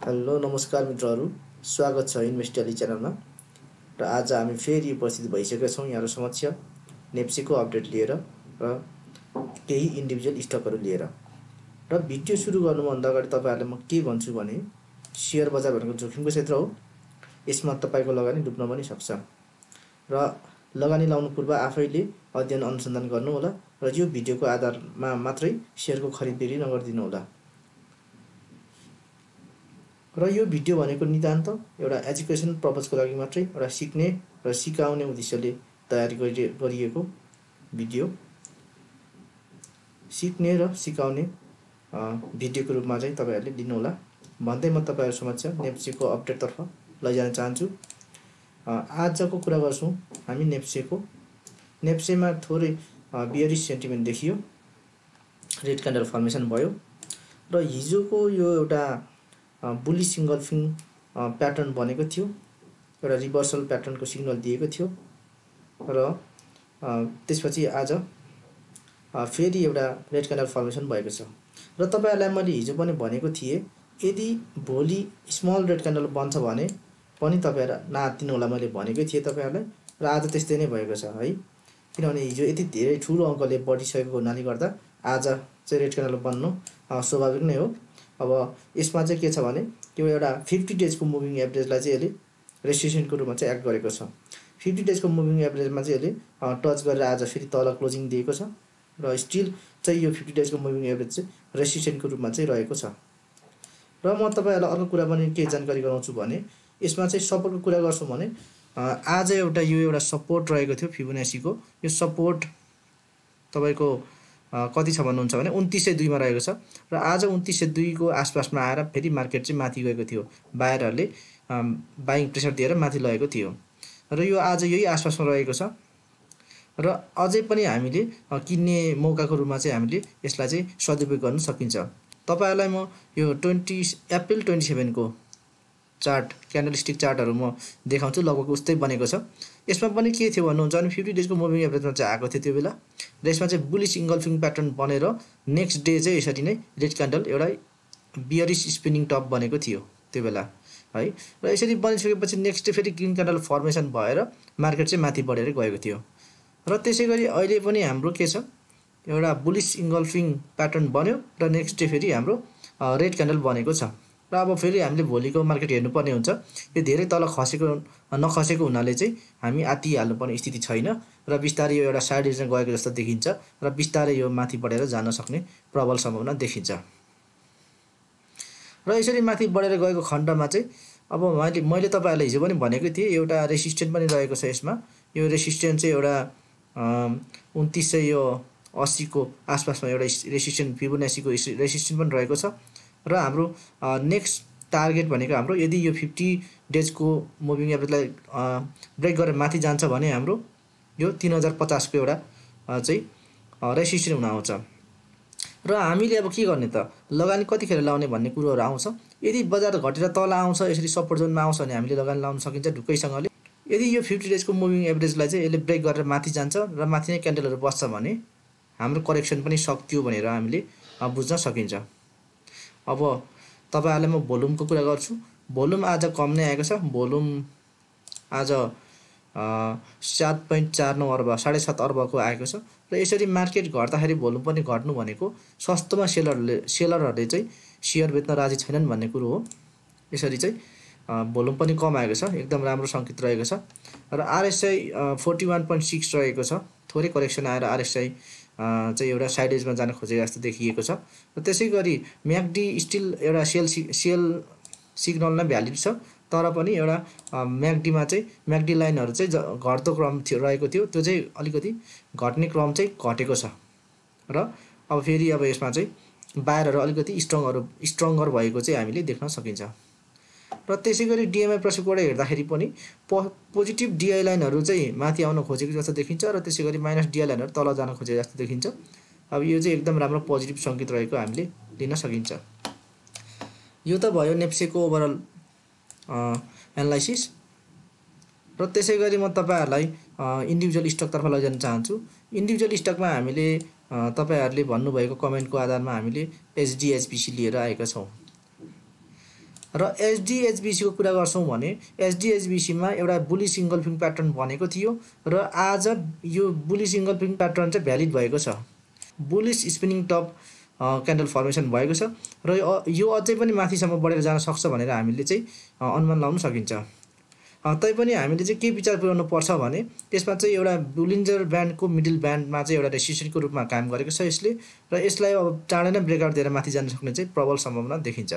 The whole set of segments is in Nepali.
हेलो नमस्कार मित्रहरू, स्वागत छ इन्भेस्टली च्यानलमा। र आज हामी फेरि उपस्थित भइसकेका छौँ यहाँहरू समक्ष नेप्सेको अपडेट लिएर र केही इन्डिभिजुअल स्टकहरू लिएर। र भिडियो सुरु गर्नुभन्दा अगाडि तपाईँहरूले म के भन्छु भने सेयर बजार भनेको जोखिमको क्षेत्र हो। यसमा तपाईँको लगानी डुब्न पनि सक्छ र लगानी लाउनु पूर्व आफैले अध्ययन अनुसन्धान गर्नु होला र यो भिडियोको आधारमा मात्रै सेयरको खरिद बिक्री नगरिदिनु होला। र यो भिडियो भनेको नितान्त एउटा एजुकेसन पर्पजको लागि मात्रै, एउटा सिक्ने र सिकाउने उद्देश्यले तयारी गरिएको भिडियो, सिक्ने र सिकाउने भिडियोको रूपमा चाहिँ तपाईहरुले लिनु होला भन्दै म तपाईहरु समक्ष नेप्सेको अपडेटतर्फ लैजान चाहन्छु। आजको कुरा गर्छौं हामी नेप्सेमा थोरै बियरिश सेन्टिमेन्ट देखियो, रेड क्यान्डल फर्मेसन भयो र हिजोको यो एउटा बुलिश इन्गल्फिङ प्याटर्न बनेको थियो, एउटा रिभर्सल प्याटर्नको सिग्नल दिएको थियो र त्यसपछि आज फेरि एउटा रेड क्यान्डल फर्मेसन भएको छ। र तपाईहरुलाई मैले हिजो पनि भनेको थिए यदि भोलि स्मल रेड क्यान्डल बन्छ भने पनि तपाईहरु नआत्तिनु होला, मैले भनेकै थिए तपाईहरुलाई र आज त्यस्तै नै भएको छ है। किनभने हिजो यति धेरै ठूलो अङ्कले बढिसकेको हुनाले गर्दा आज चाहिँ रेड क्यान्डल बन्नु स्वाभाविक नै हो। अब यसमा चाहिँ के छ भने यो एउटा 50 डेजको मुभिङ एभरेजलाई चाहिँ यसले रेसिस्टेन्सको रूपमा चाहिँ एक्ट गरेको छ। 50 डेजको मुभिङ एभरेजमा चाहिँ यसले टच गरेर आज फेरि तल क्लोजिङ दिएको छ र स्टिल चाहिँ यो 50 डेजको मुभिङ एभरेज चाहिँ रेसिस्टेन्सको रूपमा चाहिँ रहेको छ। र म तपाईहरुलाई अर्को कुरा पनि के जानकारी गराउँछु भने यसमा चाहिँ सपोर्टको कुरा गर्छौं भने आज एउटा यो एउटा सपोर्ट रहेको थियो फिबोनाचीको। यो सपोर्ट तपाईको कति छ भन्नुहुन्छ भने 2902 मा रहेको छ र आज 2902 को आसपासमा आएर फेरि मार्केट चाहिँ माथि गएको थियो। बायरहरुले बाइङ प्रेसर दिएर माथि लगेको थियो र यो आज यही आसपासमा रहेको छ र अझै पनि हामीले किन्ने मौकाको रूपमा चाहिँ हामीले यसलाई चाहिँ सदुपयोग गर्न सकिन्छ। तपाईहरुलाई म यो अप्रिल 27 को चार्ट क्यान्डलस्टिक चार्टहरु म देखाउँछु, लगभग उस्तै बनेको छ। यसमा पनि के थियो भन्नुहुन्छ भने 50 डेजको मुभिङ एभरेजमा चाहिँ आएको थियो त्यो बेला र यसमा चाहिँ बुलिश इन्गल्फिङ प्याटर्न बनेर नेक्स्ट डे चाहिँ यसरी नै रेड क्यान्डल एउटा बियरिश स्पिनिङ टप बनेको थियो त्यो बेला है। र यसरी बनिसकेपछि नेक्स्ट डे फेरि ग्रीन क्यान्डल फर्मेसन भएर मार्केट चाहिँ माथि बढेर गएको थियो र त्यसैगरी अहिले पनि हाम्रो के छ एउटा बुलिश इन्गल्फिङ प्याटर्न बन्यो र नेक्स्ट डे फेरि हाम्रो रेड क्यान्डल बनेको छ। र अब फेरि हामीले भोलिको मार्केट हेर्नुपर्ने हुन्छ। यो धेरै तल नखसेको हुनाले चाहिँ हामी आत्तिहाल्नुपर्ने स्थिति छैन र बिस्तारै यो एउटा साइड रिजन गएको जस्तो देखिन्छ र बिस्तारै यो माथि बढेर जान सक्ने प्रबल सम्भावना देखिन्छ। र यसरी माथि बढेर गएको खण्डमा चाहिँ अब मैले तपाईहरुलाई हिजो पनि भनेको थिए एउटा रेसिस्टेन्स पनि रहेको छ। यसमा यो रेसिस्टेन्स चाहिँ एउटा 2980 को आसपासमा एउटा रेसिस्टेन्स फिबोनाचीको रेसिस्टेन्स पनि रहेको छ र हाम्रो नेक्स्ट टार्गेट भनेको हाम्रो यदि यो 50 डेजको मुभिङ एभरेजलाई ब्रेक गरेर माथि जान्छ भने हाम्रो यो 3050 को एउटा चाहिँ रेसिस्टेन्स हुन आउँछ। र हामीले अब के गर्ने त, लगानी कतिखेर लाउने भन्ने कुरोहरु आउँछ। यदि बजार घटेर तल आउँछ, यसरी सपोर्ट जोनमा आउँछ भने हामीले लगानी लाउन सकिन्छ ढुक्कैसँगले। यदि यो 50 डेजको मुभिङ एभरेजलाई चाहिँ यसले ब्रेक गरेर माथि जान्छ र माथि नै क्यान्डलहरु बस्छ भने हाम्रो करेक्सन पनि सकियो भनेर हामीले बुझ्न सकिन्छ। अब तपाईहरुलाई म भोल्युमको कुरा गर्छु। भोल्युम आज कम नै आएको छ। भोल्युम आज 7.49 अर्ब 7.5 अर्बको आएको छ र यसरी मार्केट घट्दाखेरि भोल्युम पनि घट्नु भनेको सस्तोमा सेलरहरुले चाहिँ शेयर बेच्न राजी छैनन् भन्ने कुरो हो। यसरी चाहिँ भोल्युम पनि कम आएको छ, एकदम राम्रो संकेत रहेको छ र आरएसआई 41.6 रहेको छ। थोरै करेक्सन आएर आरएसआई चाहिँ एउटा साइड एजमा जान खोजेको जस्तो देखिएको छ र त्यसैगरी म्याकडी स्टिल एउटा सेल सिग्नल नै भ्यालिड छ, तर पनि एउटा म्याकडीमा चाहिँ म्याकडी लाइनहरु चाहिँ घट्दो क्रम रहेको थियो, त्यो चाहिँ अलिकति घट्ने क्रम चाहिँ घटेको छ र अब फेरि अब यसमा चाहिँ बायरहरु अलिकति स्ट्रङ्गर भएको चाहिँ हामीले देख्न सकिन्छ। र त्यसैगरी डिएमआई प्रसपेक्टबाट हेर्दाखेरि पनि पोजिटिभ डिआई लाइनहरु चाहिँ माथि आउन खोजेको जस्तो देखिन्छ र त्यसैगरी माइनस डिआई लाइनहरु तल जान खोजेको जस्तो देखिन्छ। अब यो चाहिँ एकदम राम्रो पोजिटिभ संकेत रहेको हामीले लिन सकिन्छ। यो त भयो नेप्सेको ओभरअल एनालाइसिस र त्यसैगरी म तपाईहरुलाई इन्डिभिजुअल स्टकतर्फ लैजान चाहन्छु। इन्डिभिजुअल स्टकमा हामीले तपाईहरुले भन्नुभएको कमेन्टको आधारमा हामीले एचडीएचपीसी लिएर आएका छौं। र एसडिएचबिसी को कुरा गर्छौं भने एसडिएचबिसी मा एउटा बुलिश इन्गल्फिङ प्याटर्न बनेको थियो र आज यो बुलिश इन्गल्फिङ प्याटर्न चाहिँ भ्यालिड भएको छ। Bullish spinning top candle formation भएको छ र यो अझै पनि माथिसम्म बढेर जान सक्छ भनेर हामीले चाहिँ अनुमान लगाउन सकिन्छ। तैपनि हामीले चाहिँ के विचार पुर्याउनु पर्छ भने त्यसमा चाहिँ एउटा बुलिन्जर ब्यान्डको मिडल ब्यान्डमा चाहिँ एउटा रेसिस्टेन्सको रूपमा काम गरेको छ यसले, र यसलाई अब चाँडै नै ब्रेकआउट दिएर माथि जान सक्ने चाहिँ प्रबल सम्भावना देखिन्छ।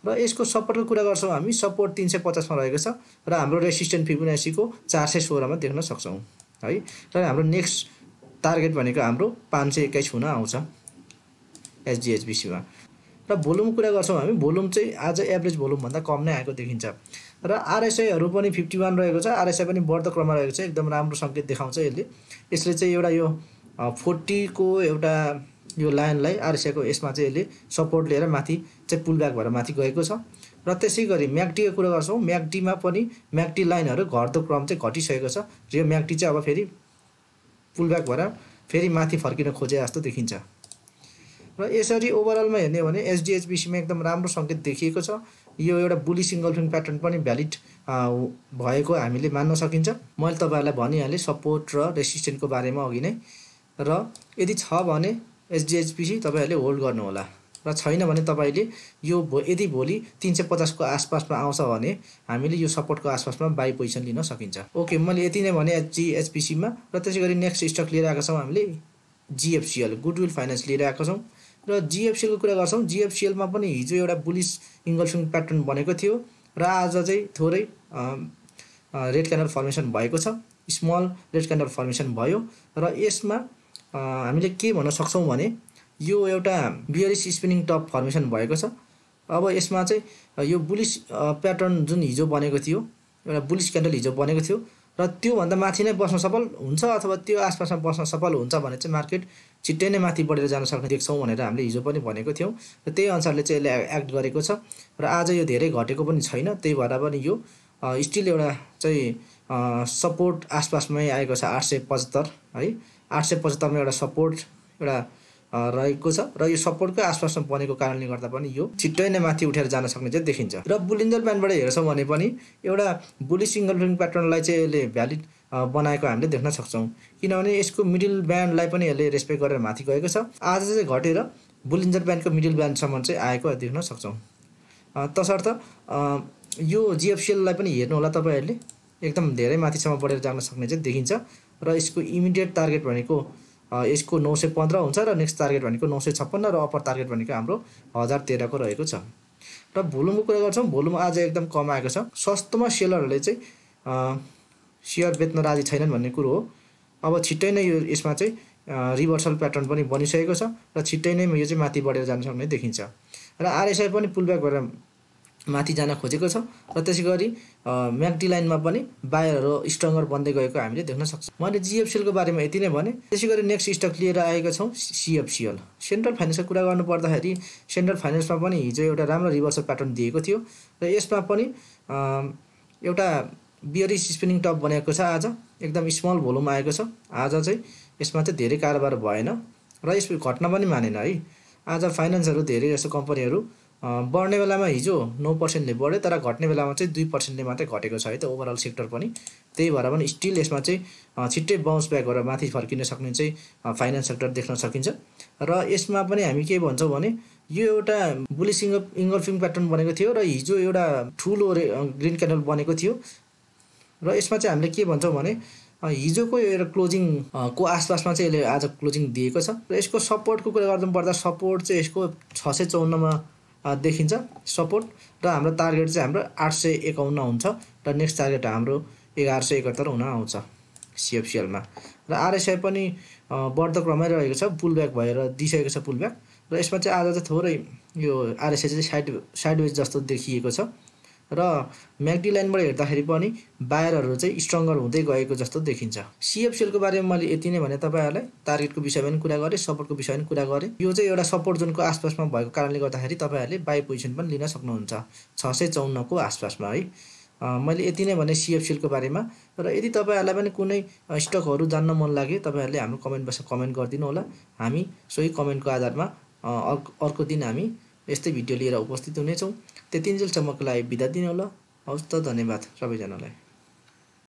र यसको सपोर्टको कुरा गर्छौं हामी, सपोर्ट 350 मा रहेको छ र हाम्रो रेसिस्टेन्स फिबोनाचीको 416 मा देख्न सक्छौं है। र हाम्रो नेक्स्ट टार्गेट भनेको हाम्रो 521 हुन आउँछ एसडिएचबिसी मा। र भोल्युमको कुरा गर्छौं हामी, भोल्युम चाहिँ आज एभरेज भोल्युम भन्दा कम नै आएको देखिन्छ र आरएसआई हरू पनि 51 रहेको छ। आरएसआई पनि बढ्दो क्रममा रहेको छ, एकदम राम्रो संकेत देखाउँछ यसले चाहिँ एउटा यो 40 को एउटा यो लाइनलाई आरएसआई को यसमा चाहिँ यसले सपोर्ट लिएर माथि चाहिँ पुल ब्याक भएर माथि गएको छ। र त्यसैगरी म्याकडी को कुरा गर्छौं, म्याकडी मा पनि म्याकडी लाइनहरु घट्दो क्रम चाहिँ घटिसकेको छ र यो म्याकडी चाहिँ अब फेरि पुल ब्याक भएर फेरि माथि फर्किन खोजे जस्तो देखिन्छ। र यसरी ओभरअलमा हेर्ने भने एसडिएचबिसी मा एकदम राम्रो संकेत देखिएको छ। यो एउटा बुलिश इन्गल्फिङ प्याटर्न पनि भ्यालिड भएको हामीले मान्न सकिन्छ। मैले तपाईहरुलाई भनिहाले सपोर्ट र रेसिस्टेन्सको बारेमा अघि नै, र यदि छ भने एसडिएचबिसी तपाईहरुले होल्ड गर्नु होला, र छैन भने तपाईले यो यदि भोलि 350 को आसपासमा आउँछ भने हामीले यो सपोर्टको आसपासमा बाइ पोजिसन लिन सकिन्छ। ओके, मैले यति नै भने एसडिएचबिसी मा। र त्यसैगरी नेक्स्ट स्टक लिएर आएका छौं हामीले जीएफसीएल, गुडविल फाइनान्स लिएर आएका छौं। र जीएफसीएल को कुरा गर्छौं, जीएफसीएल मा पनि हिजो एउटा बुलिश इन्गल्फिङ प्याटर्न बनेको थियो र आज चाहिँ थोरै रेड क्यान्डल फर्मेसन भएको छ, स्मल रेड क्यान्डल फर्मेसन भयो। र यसमा हामीले के भन्न सक्छौं भने यो एउटा बियरिश स्पिनिङ टप फर्मेसन भएको छ। अब यसमा चाहिँ यो बुलिश प्याटर्न जुन हिजो बनेको थियो, एउटा बुलिश क्यान्डल हिजो बनेको थियो र त्यो भन्दा माथि नै बस्न सफल हुन्छ अथवा त्यो आसपासमा बस्न सफल हुन्छ भने चाहिँ मार्केट छिट्टै नै माथि बढेर जान सक्ने देख्छौं भनेर हामीले हिजो पनि भनेको थियौं र त्यही अनुसारले चाहिँ यसले एक्ट गरेको छ। र आज यो धेरै घटेको पनि छैन, त्यही भएर पनि यो स्टिल एउटा चाहिँ सपोर्ट आसपासमै आएको छ 875 है। 875 मा एउटा सपोर्ट एउटा रहेको छ र यो सपोर्टकै आसपासमा बनेको कारणले गर्दा पनि यो छिट्टै नै माथि उठेर जान सक्ने चाहिँ देखिन्छ। र बुलिन्जर ब्यान्डबाट हेर्छौं भने पनि एउटा बुलिश इन्गल्फिङ प्याटर्नलाई चाहिँ यसले भ्यालिड बनाएको हामीले देख्न सक्छौं, किनभने यसको मिडल ब्यान्डलाई पनि यसले रेस्पेक्ट गरेर माथि गएको छ। आज चाहिँ घटेर बुलिन्जर ब्यान्डको मिडल ब्यान्डसम्म चाहिँ आएको देख्न सक्छौं। तसर्थ यो जीएफसीएल लाई पनि हेर्नु होला तपाईहरुले, एकदम धेरै माथिसम्म बढेर जान सक्ने चाहिँ देखिन्छ। र यसको इमिडिएट टार्गेट भनेको यसको 915 हुन्छ र नेक्स्ट टार्गेट भनेको 956 र अपर टार्गेट भनेको हाम्रो 1013 को रहेको छ। र भोल्युमको कुरा गर्छौं, भोल्युम आज एकदम कम आएको छ। सस्तोमा सेलरहरूले चाहिँ शेयर बेच्न राजी छैनन् भन्ने कुरो हो। अब छिट्टै नै यो यसमा चाहिँ रिभर्सल प्याटर्न पनि बनिसकेको छ र छिट्टै नै यो चाहिँ माथि बढेर जान सक्ने देखिन्छ। र आरएसआई पनि पुल ब्याक भएर माथि जान खोजेको छ र त्यसैगरी म्याकडी लाइनमा पनि बायरहरु स्ट्रङ्गर बन्दै गएको हामीले देख्न सक्छौं। मैले जीएफसीएल को बारेमा यति नै भने। त्यसैगरी नेक्स्ट स्टक लिएर आएका छौं सीएफसीएल। सेन्ट्रल फाइनान्सको कुरा गर्नु पर्दाखेरि सेन्ट्रल फाइनान्समा पनि हिजो एउटा राम्रो रिभर्सल प्याटर्न दिएको थियो र यसमा पनि एउटा बियरिश स्पिनिङ टप बनेको छ। आज एकदम स्मल भोल्युम आएको छ। आज चाहिँ यसमा चाहिँ धेरै कारोबार भएन र यस घट्न पनि मानेन है। आज फाइनान्सहरु धेरै जसो कम्पनीहरु बढ्ने बेलामा हिजो 9% ले बढ्यो, तर घट्ने बेलामा चाहिँ 2% ले मात्रै घटेको छ है त ओभरअल सेक्टर पनि। त्यही भएर पनि स्टिल यसमा चाहिँ छिट्टै बाउन्स ब्याक गरेर माथि फर्किन सक्ने चाहिँ फाइनान्स सेक्टर देख्न सकिन्छ। र यसमा पनि हामी के भन्छौं भने यो एउटा बुलिश इन्गल्फिङ प्याटर्न बनेको थियो र हिजो एउटा ठूलो ग्रीन क्यान्डल बनेको थियो र यसमा चाहिँ हामीले के भन्छौं भने हिजोको एउटा क्लोजिङ को आसपासमा चाहिँ यसले आज क्लोजिङ दिएको छ। र यसको सपोर्टको कुरा गर्नु पर्दा सपोर्ट चाहिँ यसको 654 मा देखिन्छ सपोर्ट, र हाम्रो टार्गेट चाहिँ हाम्रो 851 हुन्छ र नेक्स्ट टार्गेट हाम्रो 1171 हुन आउँछ सीएफसीएल मा। र आरएसआई पनि बढ्दो क्रममै रहेको छ, पुल ब्याक भएर दिइसकेको छ पुल ब्याक। र यसमा चाहिँ आज चाहिँ थोरै यो आरएसआई चाहिँ साइडवेज जस्तो देखिएको छ र म्याकडी लाइनबाट हेर्दाखेरि पनि बायरहरु चाहिँ स्ट्रङ्गर हुँदै गएको जस्तो देखिन्छ। सीएफसीएल को बारेमा मैले यति नै भने तपाईहरुलाई। टार्गेटको विषयमा पनि कुरा गरे, सपोर्टको विषयमा पनि कुरा गरे। यो चाहिँ एउटा सपोर्ट जोनको आसपासमा भएको कारणले गर्दाखेरि तपाईहरुले बाइ पोजिसन पनि लिन सक्नुहुन्छ 654 को आसपासमा है। मैले यति नै भने सीएफसीएल को बारेमा। र यदि तपाईहरुलाई पनि कुनै स्टकहरु जान्न मन लागे तपाईहरुले हाम्रो कमेन्ट बक्समा कमेन्ट गर्दिनु होला। हामी सोही कमेन्टको आधारमा अर्को दिन हामी यस्तै भिडियो लिएर उपस्थित हुनेछौं। त्यतिन्जेलसम्मको लागि बिदा दिनु होला। हवस् त, धन्यवाद सबैजनालाई।